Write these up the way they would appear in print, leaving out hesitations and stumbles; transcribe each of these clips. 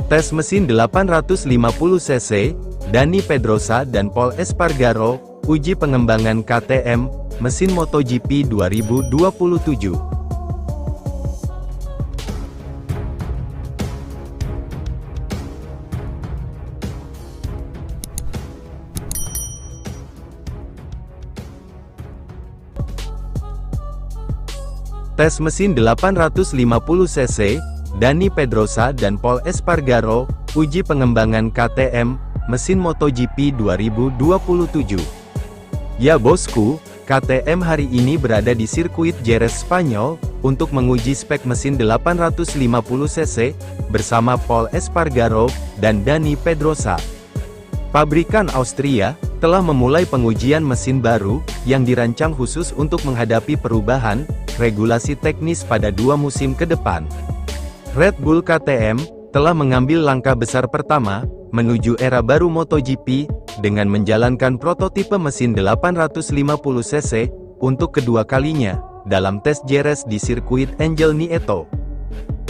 Tes mesin 850cc, Dani Pedrosa dan Pol Espargaro, uji pengembangan KTM, mesin MotoGP 2027. Tes mesin 850cc, Dani Pedrosa dan Pol Espargaro, uji pengembangan KTM, mesin MotoGP 2027. Ya bosku, KTM hari ini berada di sirkuit Jerez Spanyol, untuk menguji spek mesin 850cc, bersama Pol Espargaro, dan Dani Pedrosa. Pabrikan Austria, telah memulai pengujian mesin baru, yang dirancang khusus untuk menghadapi perubahan, regulasi teknis pada 2 musim ke depan. Red Bull KTM, telah mengambil langkah besar pertama, menuju era baru MotoGP, dengan menjalankan prototipe mesin 850cc, untuk kedua kalinya, dalam tes Jerez di sirkuit Angel Nieto.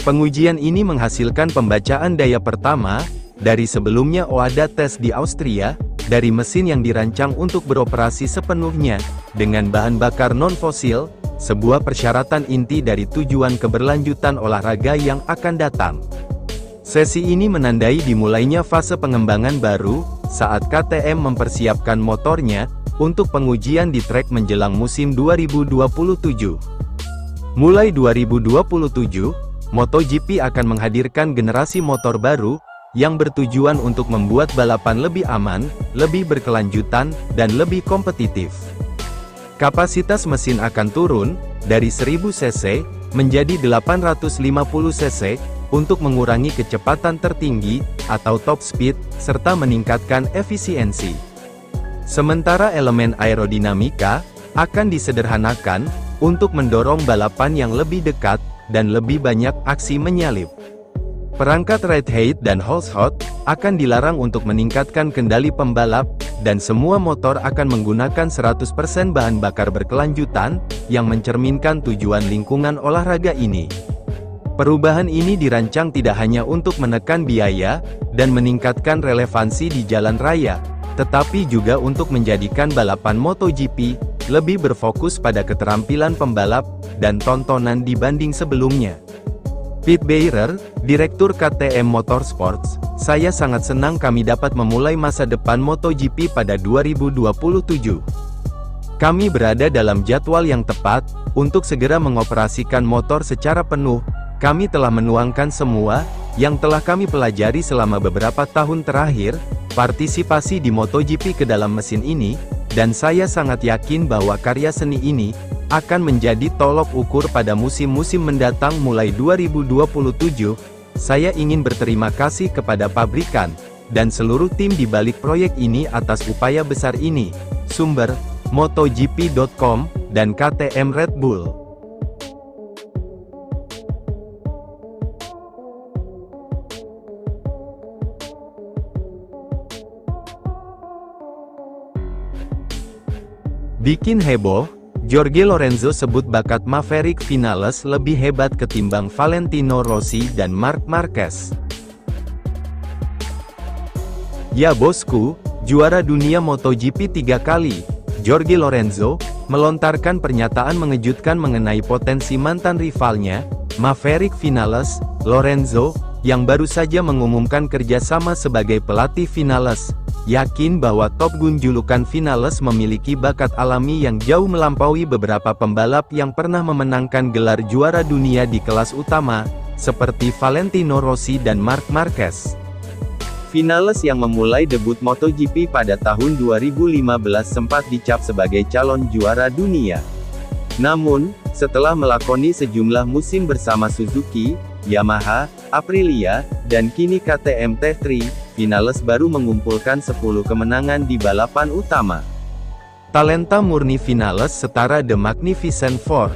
Pengujian ini menghasilkan pembacaan daya pertama, dari sebelumnya ada tes di Austria, dari mesin yang dirancang untuk beroperasi sepenuhnya, dengan bahan bakar non-fosil, sebuah persyaratan inti dari tujuan keberlanjutan olahraga yang akan datang. Sesi ini menandai dimulainya fase pengembangan baru, saat KTM mempersiapkan motornya, untuk pengujian di trek menjelang musim 2027. Mulai 2027, MotoGP akan menghadirkan generasi motor baru, yang bertujuan untuk membuat balapan lebih aman, lebih berkelanjutan, dan lebih kompetitif. Kapasitas mesin akan turun, dari 1000 cc, menjadi 850 cc, untuk mengurangi kecepatan tertinggi, atau top speed, serta meningkatkan efisiensi. Sementara elemen aerodinamika, akan disederhanakan, untuk mendorong balapan yang lebih dekat, dan lebih banyak aksi menyalip. Perangkat ride height dan hose hot, akan dilarang untuk meningkatkan kendali pembalap, dan semua motor akan menggunakan 100% bahan bakar berkelanjutan, yang mencerminkan tujuan lingkungan olahraga ini. Perubahan ini dirancang tidak hanya untuk menekan biaya, dan meningkatkan relevansi di jalan raya, tetapi juga untuk menjadikan balapan MotoGP, lebih berfokus pada keterampilan pembalap, dan tontonan dibanding sebelumnya. Pete Beirer, Direktur KTM Motorsports, saya sangat senang kami dapat memulai masa depan MotoGP pada 2027. Kami berada dalam jadwal yang tepat, untuk segera mengoperasikan motor secara penuh. Kami telah menuangkan semua, yang telah kami pelajari selama beberapa tahun terakhir, partisipasi di MotoGP ke dalam mesin ini, dan saya sangat yakin bahwa karya seni ini, akan menjadi tolok ukur pada musim-musim mendatang mulai 2027. Saya ingin berterima kasih kepada pabrikan, dan seluruh tim di balik proyek ini atas upaya besar ini. Sumber, MotoGP.com, dan KTM Red Bull. Bikin heboh, Jorge Lorenzo sebut bakat Maverick Vinales lebih hebat ketimbang Valentino Rossi dan Marc Marquez. Ya bosku, juara dunia MotoGP 3 kali, Jorge Lorenzo, melontarkan pernyataan mengejutkan mengenai potensi mantan rivalnya, Maverick Vinales. Lorenzo, yang baru saja mengumumkan kerjasama sebagai pelatih Vinales, yakin bahwa Top Gun julukan Vinales memiliki bakat alami yang jauh melampaui beberapa pembalap yang pernah memenangkan gelar juara dunia di kelas utama, seperti Valentino Rossi dan Marc Marquez. Vinales yang memulai debut MotoGP pada tahun 2015 sempat dicap sebagai calon juara dunia. Namun, setelah melakoni sejumlah musim bersama Suzuki, Yamaha, Aprilia, dan kini KTM T3, Vinales baru mengumpulkan 10 kemenangan di balapan utama. Talenta murni Vinales setara The Magnificent Four.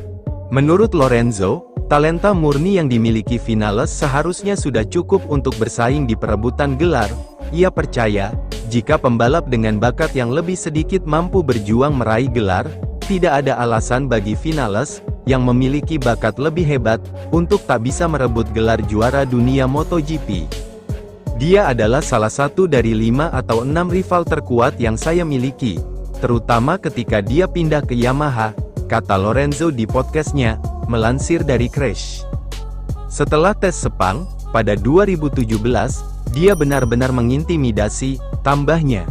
Menurut Lorenzo, talenta murni yang dimiliki Vinales seharusnya sudah cukup untuk bersaing di perebutan gelar. Ia percaya, jika pembalap dengan bakat yang lebih sedikit mampu berjuang meraih gelar, tidak ada alasan bagi Vinales, yang memiliki bakat lebih hebat, untuk tak bisa merebut gelar juara dunia MotoGP. Dia adalah salah satu dari 5 atau 6 rival terkuat yang saya miliki, terutama ketika dia pindah ke Yamaha, kata Lorenzo di podcastnya, melansir dari Crash. Setelah tes Sepang, pada 2017, dia benar-benar mengintimidasi, tambahnya.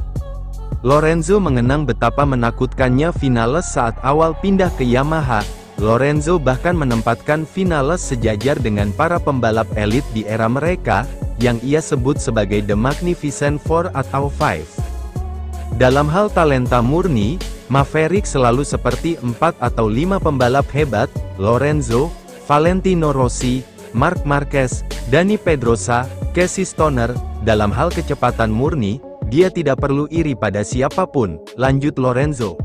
Lorenzo mengenang betapa menakutkannya Vinales saat awal pindah ke Yamaha. Lorenzo bahkan menempatkan Vinales sejajar dengan para pembalap elit di era mereka, yang ia sebut sebagai The Magnificent Four atau Five. Dalam hal talenta murni, Maverick selalu seperti 4 atau 5 pembalap hebat, Lorenzo, Valentino Rossi, Marc Marquez, Dani Pedrosa, Casey Stoner. Dalam hal kecepatan murni, dia tidak perlu iri pada siapapun, lanjut Lorenzo.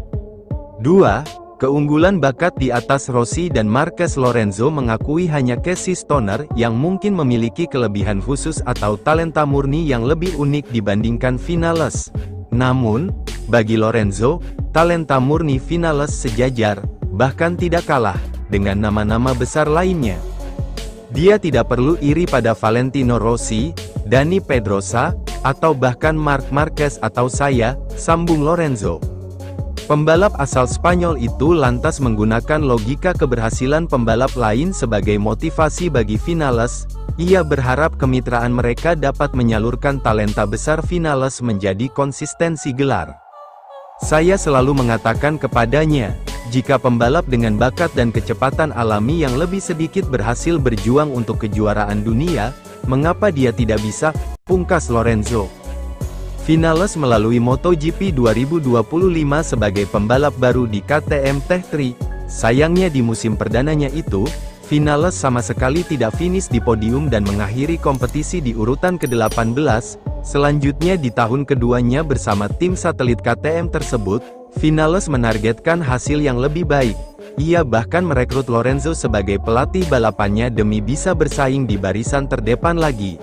2. Keunggulan bakat di atas Rossi dan Marquez. Lorenzo mengakui hanya Casey Stoner yang mungkin memiliki kelebihan khusus atau talenta murni yang lebih unik dibandingkan Vinales. Namun, bagi Lorenzo, talenta murni Vinales sejajar, bahkan tidak kalah, dengan nama-nama besar lainnya. Dia tidak perlu iri pada Valentino Rossi, Dani Pedrosa, atau bahkan Marc Marquez atau saya, sambung Lorenzo. Pembalap asal Spanyol itu lantas menggunakan logika keberhasilan pembalap lain sebagai motivasi bagi Vinales. Ia berharap kemitraan mereka dapat menyalurkan talenta besar Vinales menjadi konsistensi gelar. Saya selalu mengatakan kepadanya, jika pembalap dengan bakat dan kecepatan alami yang lebih sedikit berhasil berjuang untuk kejuaraan dunia, mengapa dia tidak bisa, pungkas Lorenzo. Vinales melalui MotoGP 2025 sebagai pembalap baru di KTM Tech3. Sayangnya di musim perdananya itu, Vinales sama sekali tidak finish di podium dan mengakhiri kompetisi di urutan ke-18. Selanjutnya di tahun keduanya bersama tim satelit KTM tersebut, Vinales menargetkan hasil yang lebih baik. Ia bahkan merekrut Lorenzo sebagai pelatih balapannya demi bisa bersaing di barisan terdepan lagi.